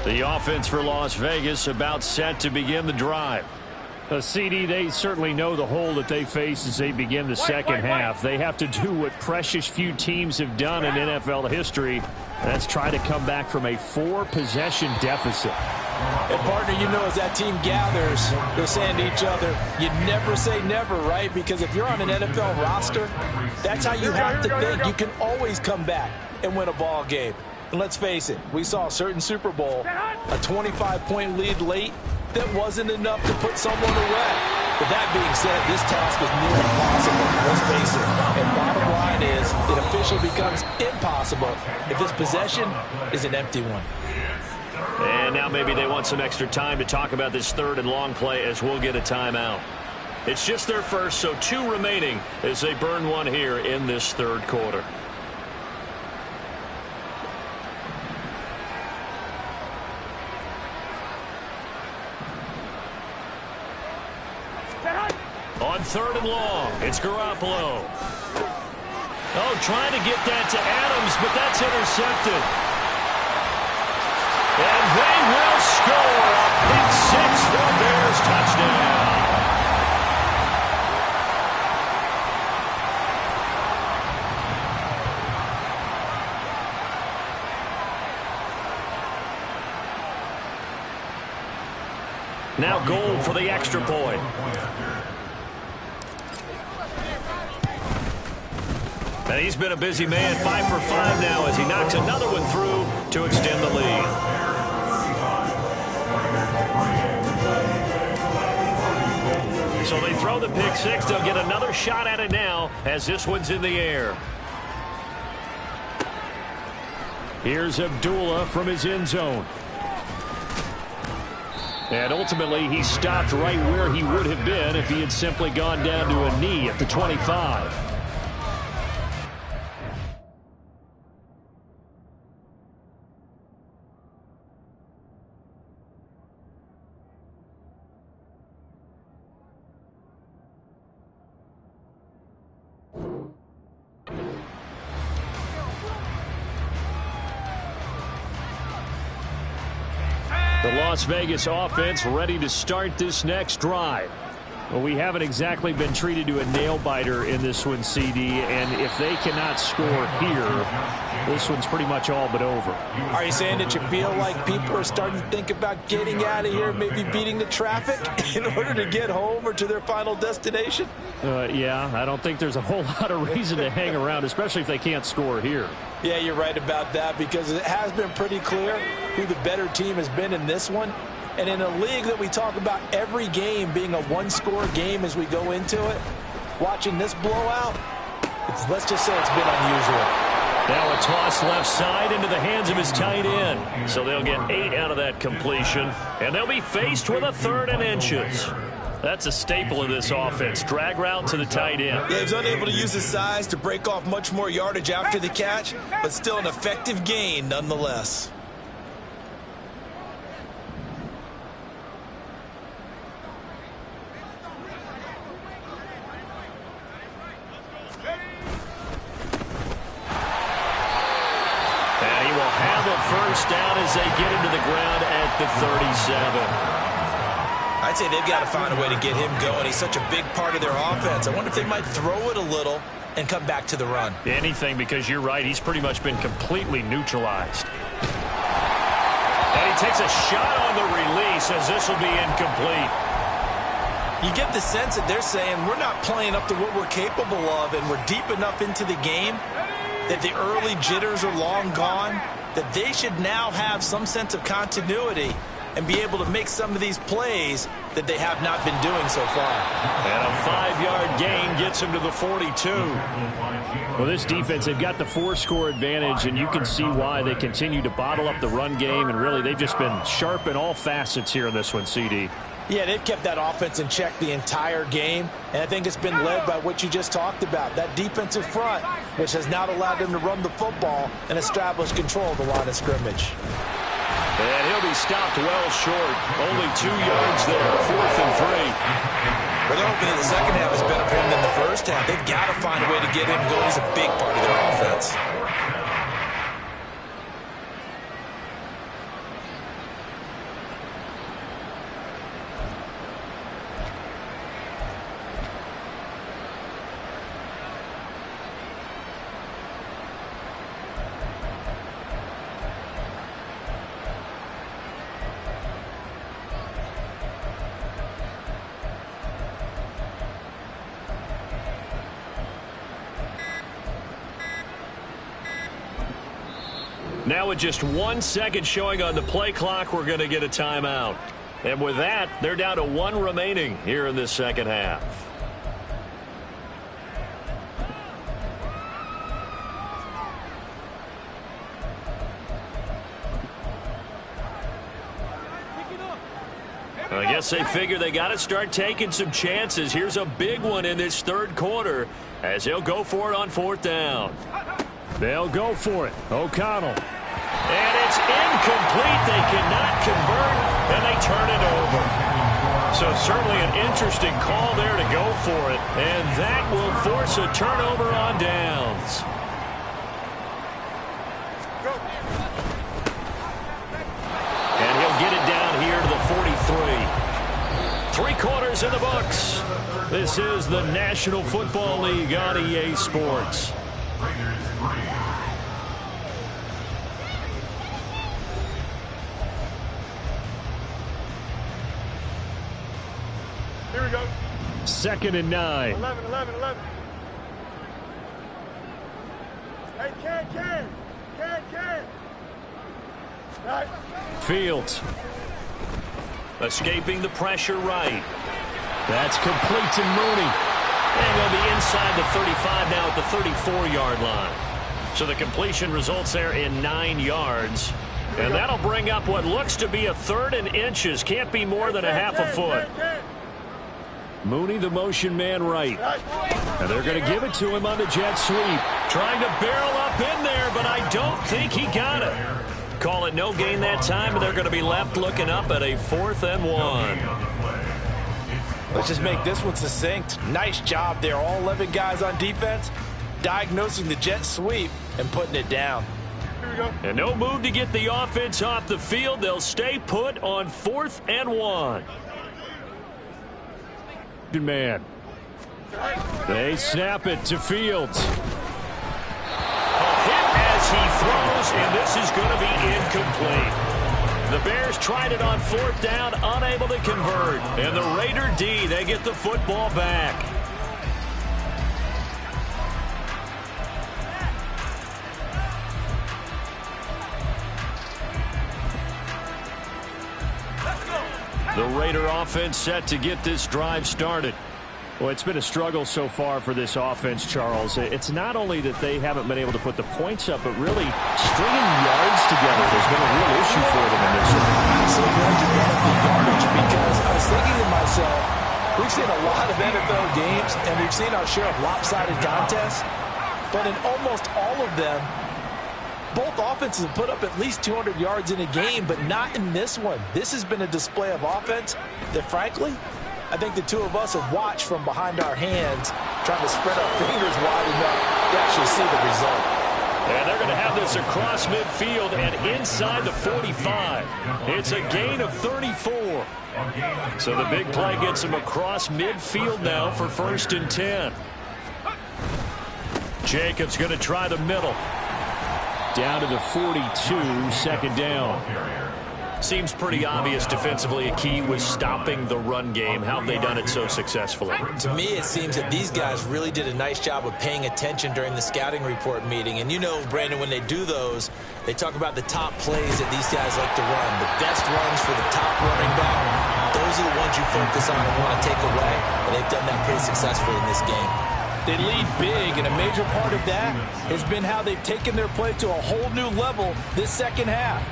The offense for Las Vegas about set to begin the drive. CD, they certainly know the hole that they face as they begin the second half. They have to do what precious few teams have done in NFL history. That's try to come back from a 4-possession deficit. And partner, you know, as that team gathers, they're saying to each other, you never say never, right? Because if you're on an NFL roster, that's how you have to think. You can always come back and win a ball game. And let's face it, we saw a certain Super Bowl, a 25-point lead late, that wasn't enough to put someone away. But that being said, this task is near impossible. Let's face it. And bottom line is, it officially becomes impossible if this possession is an empty one. And now maybe they want some extra time to talk about this third and long play as we'll get a timeout. It's just their first, so 2 remaining as they burn one here in this third quarter. On third and long, it's Garoppolo. Oh, trying to get that to Adams, but that's intercepted. And they will score a pick 6 for Bears touchdown. Now Gold for the extra point. And he's been a busy man, 5 for 5 now as he knocks another one through to extend the lead. So they throw the pick 6. They'll get another shot at it now as this one's in the air. Here's Abdullah from his end zone. And ultimately, he stopped right where he would have been if he had simply gone down to a knee at the 25. The Las Vegas offense ready to start this next drive. Well, we haven't exactly been treated to a nail-biter in this one, CD, and if they cannot score here, this one's pretty much all but over. Are you saying that you feel like people are starting to think about getting out of here, maybe beating the traffic in order to get home or to their final destination? Yeah, I don't think there's a whole lot of reason to hang around, especially if they can't score here. Yeah, you're right about that because it has been pretty clear who the better team has been in this one. And in a league that we talk about every game being a one-score game as we go into it, watching this blowout, let's just say it's been unusual. Now a toss left side into the hands of his tight end. So they'll get 8 out of that completion, and they'll be faced with a 3rd and inches. That's a staple of this offense. Drag route to the tight end. Yeah, he's unable to use his size to break off much more yardage after the catch, but still an effective gain nonetheless. And he will have a first down as they get into the ground at the 37. I'd say they've got to find a way to get him going. He's such a big part of their offense. I wonder if they might throw it a little and come back to the run. Anything, because you're right. He's pretty much been completely neutralized. And he takes a shot on the release as this will be incomplete. You get the sense that they're saying we're not playing up to what we're capable of, and we're deep enough into the game that the early jitters are long gone, that they should now have some sense of continuity and be able to make some of these plays that they have not been doing so far. And a 5-yard gain gets him to the 42. Well, this defense, they've got the 4-score advantage, and you can see why they continue to bottle up the run game, and really they've just been sharp in all facets here in this one, CD. Yeah, they've kept that offense in check the entire game, and I think it's been led by what you just talked about, that defensive front, which has now allowed them to run the football and establish control of the line of scrimmage. And he'll be stopped well short. Only 2 yards there, 4th and 3. Well, they're hoping that the second half is better for him than the first half. They've got to find a way to get him going. He's a big part of their offense. Now with just 1 second showing on the play clock, we're going to get a timeout. And with that, they're down to 1 remaining here in this second half. I guess they figure they got to start taking some chances. Here's a big one in this third quarter as they'll go for it on 4th down. They'll go for it. O'Connell. And it's incomplete. They cannot convert, and they turn it over. So certainly an interesting call there to go for it, and that will force a turnover on downs. And he'll get it down here to the 43. 3 quarters in the books. This is the National Football League on EA Sports. Here we go. 2nd and 9. 11. Hey, Ken. Right. Fields. Escaping the pressure right. That's complete to Mooney. And they'll be inside the 35 now at the 34-yard line. So the completion results there in 9 yards. And that'll bring up what looks to be a 3rd and inches. Can't be more than a half a foot. Mooney, the motion man right. And they're going to give it to him on the jet sweep. Trying to barrel up in there, but I don't think he got it. Call it no gain that time, and they're going to be left looking up at a 4th and 1. Let's just make this one succinct. Nice job there. All 11 guys on defense diagnosing the jet sweep and putting it down. Here we go. And no move to get the offense off the field. They'll stay put on 4th and 1. Man. They snap it to Fields. A hit as he throws, and this is going to be incomplete. The Bears tried it on 4th down, unable to convert. And the Raider D, they get the football back. The Raider offense set to get this drive started. Well, it's been a struggle so far for this offense, Charles. It's not only that they haven't been able to put the points up, but really stringing yards together has been a real issue for them in this one. I'm so glad you brought up the yardage because I was thinking to myself, we've seen a lot of NFL games, and we've seen our share of lopsided contests, but in almost all of them, both offenses have put up at least 200 yards in a game, but not in this one. This has been a display of offense that, frankly, I think the two of us have watched from behind our hands, trying to spread our fingers wide enough to actually see the result. And they're going to have this across midfield and inside the 45. It's a gain of 34. So the big play gets them across midfield now for 1st and 10. Jacobs going to try the middle. Down to the 42, 2nd down. Seems pretty obvious defensively a key was stopping the run game. How have they done it so successfully? To me, it seems that these guys really did a nice job of paying attention during the scouting report meeting. And you know, Brandon, when they do those, they talk about the top plays that these guys like to run. The best runs for the top running back. Those are the ones you focus on and want to take away. And they've done that pretty successfully in this game. They lead big, and a major part of that has been how they've taken their play to a whole new level this second half.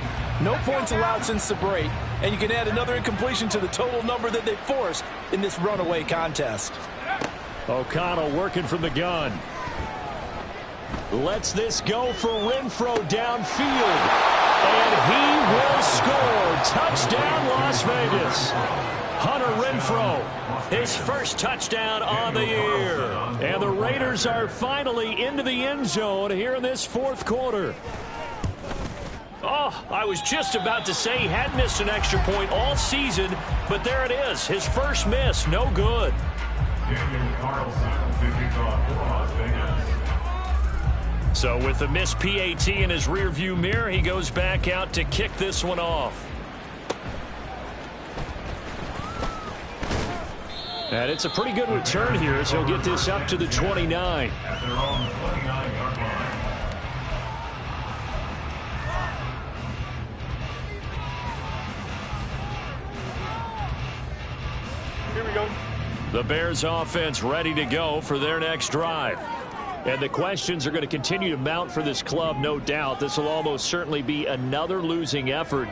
No points allowed since the break, and you can add another incompletion to the total number that they forced in this runaway contest. O'Connell working from the gun. Lets this go for Renfro downfield. And he will score. Touchdown, Las Vegas. Hunter Renfro, his first touchdown on the year. And the Raiders are finally into the end zone here in this 4th quarter. Oh, I was just about to say he had missed an extra point all season, but there it is. His first miss, no good. So with the missed PAT in his rearview mirror, he goes back out to kick this one off. And it's a pretty good return here, so he'll get this up to the 29. The Bears offense ready to go for their next drive. And the questions are going to continue to mount for this club, no doubt. This will almost certainly be another losing effort.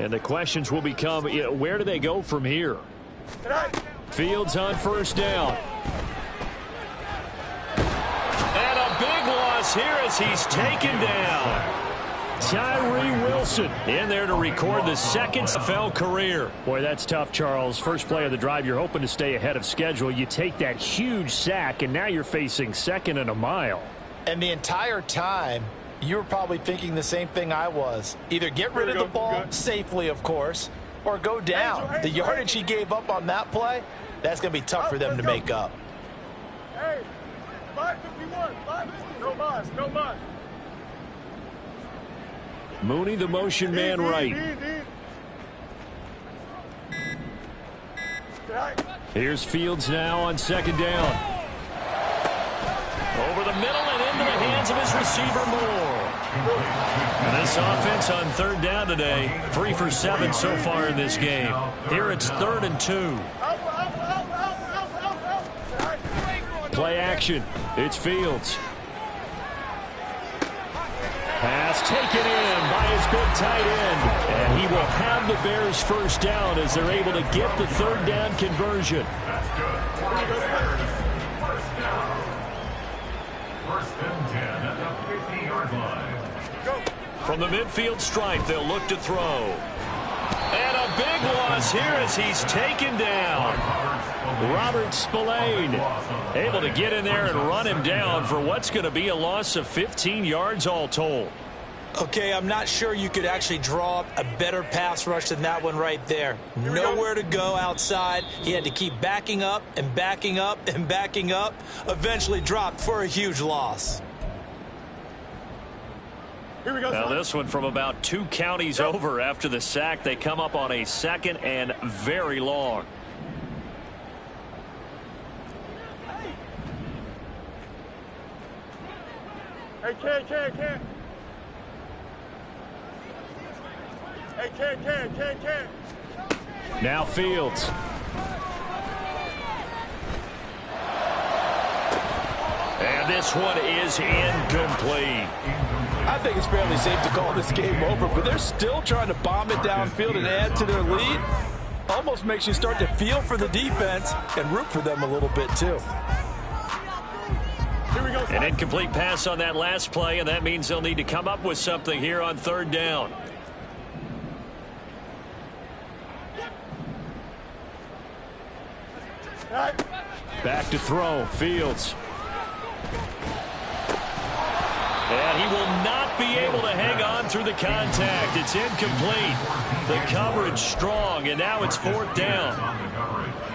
And the questions will become, where do they go from here? Fields on first down. And a big loss here as he's taken down. Tyree Wilson in there to record the second NFL career. Boy, that's tough, Charles. First play of the drive, you're hoping to stay ahead of schedule. You take that huge sack, and now you're facing second and a mile. And the entire time, you were probably thinking the same thing I was. Either get rid of the ball safely, of course, or go down. The yardage he gave up on that play, that's going to be tough for them to make up. Hey, 551, no mas, no mas. Mooney, the motion man, right. Here's Fields now on second down. Over the middle and into the hands of his receiver, Moore. And this offense on third down today, 3 for 7 so far in this game. Here it's 3rd and 2. Play action. It's Fields. Pass taken in by his big tight end. And he will have the Bears first down as they're able to get the third down conversion. First and 10 at the 50-yard line. From the midfield stripe, they'll look to throw. And a big loss here as he's taken down. Robert Spillane able to get in there and run him down for what's going to be a loss of 15 yards all told. Okay, I'm not sure you could actually draw up a better pass rush than that one right there. Nowhere to go outside. He had to keep backing up and backing up and backing up. Eventually dropped for a huge loss. Now this one from about 2 counties over after the sack. They come up on a 2nd and very long. Hey, Ken. Hey, Ken. Now Fields. And this one is incomplete. I think it's fairly safe to call this game over, but they're still trying to bomb it downfield and add to their lead. Almost makes you start to feel for the defense and root for them a little bit too. An incomplete pass on that last play, and that means they'll need to come up with something here on third down. Back to throw. Fields. And he will not be able to hang on through the contact. It's incomplete. The coverage strong, and now it's 4th down.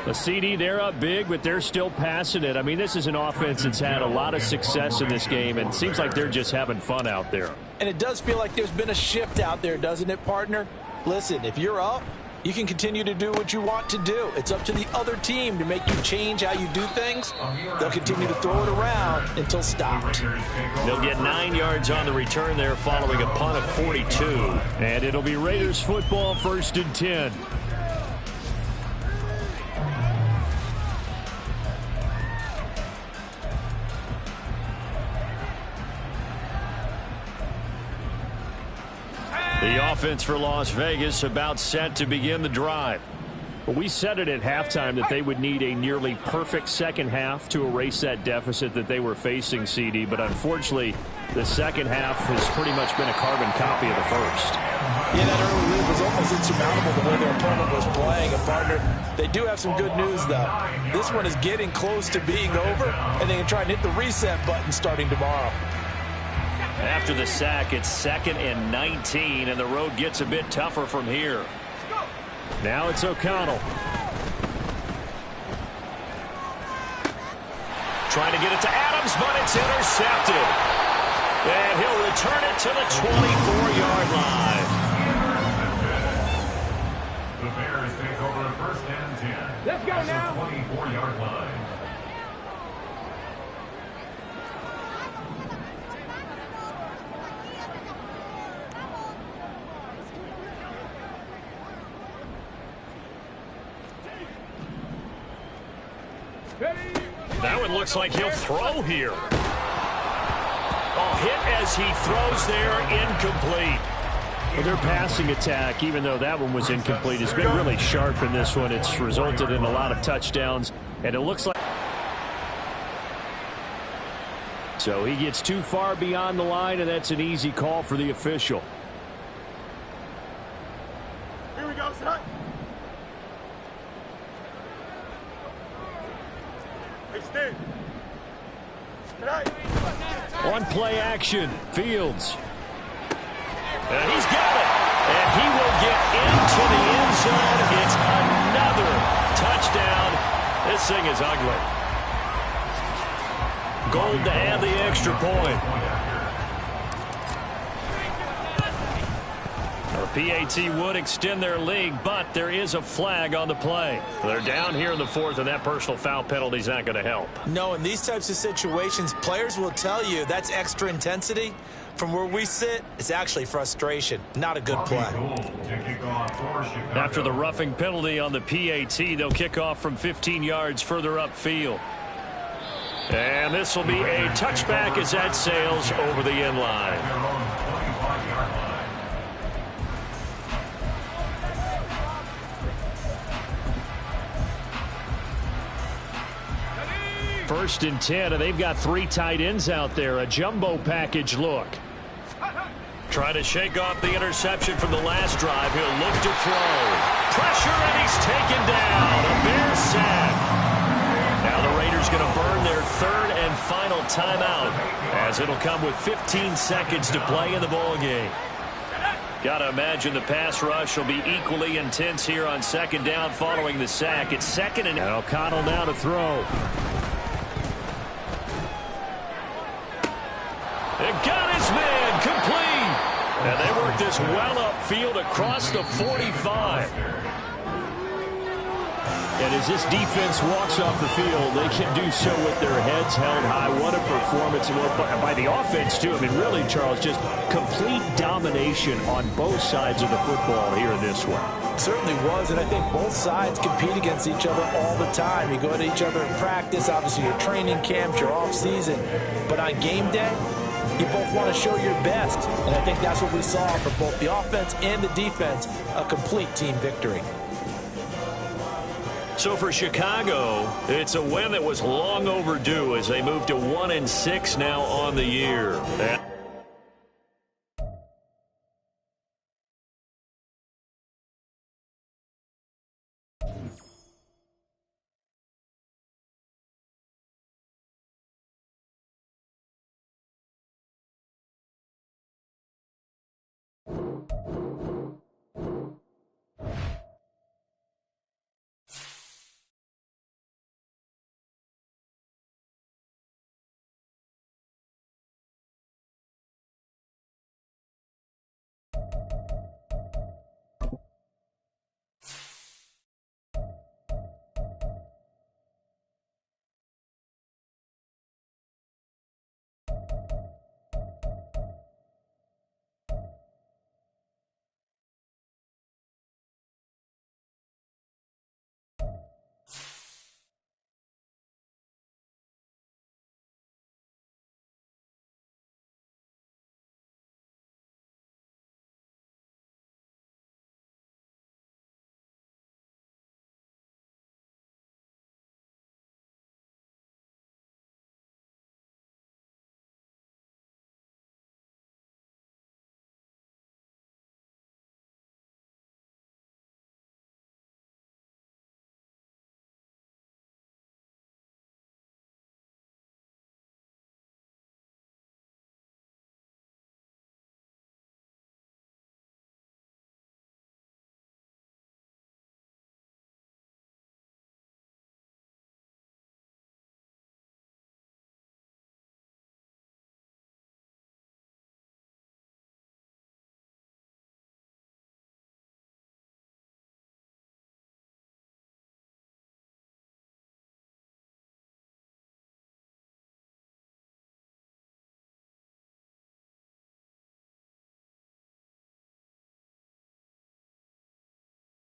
The CD, they're up big, but they're still passing it. I mean, this is an offense that's had a lot of success in this game, and it seems like they're just having fun out there. And it does feel like there's been a shift out there, doesn't it, partner? Listen, if you're up, you can continue to do what you want to do. It's up to the other team to make you change how you do things. They'll continue to throw it around until stopped. They'll get 9 yards on the return there following a punt of 42. And it'll be Raiders football, 1st and 10. The offense for Las Vegas about set to begin the drive. Well, we said it at halftime that they would need a nearly perfect second half to erase that deficit that they were facing, CD. But unfortunately, the second half has pretty much been a carbon copy of the first. Yeah, that early lead was almost insurmountable the way their opponent was playing. And partner, they do have some good news, though. This one is getting close to being over, and they can try and hit the reset button starting tomorrow. After the sack, it's 2nd and 19, and the road gets a bit tougher from here. Now it's O'Connell. Trying to get it to Adams, but it's intercepted. And he'll return it to the 24-yard line. The Bears take over 1st and 10. Let's go now. 24-yard line. That one looks like he'll throw here. Oh, hit as he throws there, incomplete. Well, their passing attack, even though that one was incomplete, has been really sharp in this one. It's resulted in a lot of touchdowns, and it looks like... So he gets too far beyond the line, and that's an easy call for the official. Here we go, son. Hey, Steve. Tonight. On play action, Fields. And he's got it. And he will get into the end zone. It's another touchdown. This thing is ugly. Gold to add the extra point. The PAT would extend their lead, but there is a flag on the play. They're down here in the fourth, and that personal foul penalty is not going to help. No, in these types of situations, players will tell you that's extra intensity. From where we sit, it's actually frustration. Not a good play. After the roughing penalty on the PAT, they'll kick off from 15 yards further upfield. And this will be a touchback as that sails over the end line. First and 10, and they've got 3 tight ends out there. A jumbo package look. Trying to shake off the interception from the last drive. He'll look to throw. Pressure, and he's taken down. A Bear sack. Now the Raiders going to burn their third and final timeout, as it'll come with 15 seconds to play in the ball game. Got to imagine the pass rush will be equally intense here on second down following the sack. It's second and O'Connell now to throw. It got his man complete. And they work this well upfield across the 45. And as this defense walks off the field, they can do so with their heads held high. What a performance by the offense, too. I mean, really, Charles, just complete domination on both sides of the football here in this one. Certainly was, and I think both sides compete against each other all the time. You go at each other in practice, obviously your training camps, your off season, but on game day, you both want to show your best, and I think that's what we saw from both the offense and the defense, a complete team victory. So for Chicago, it's a win that was long overdue as they move to 1-6 now on the year.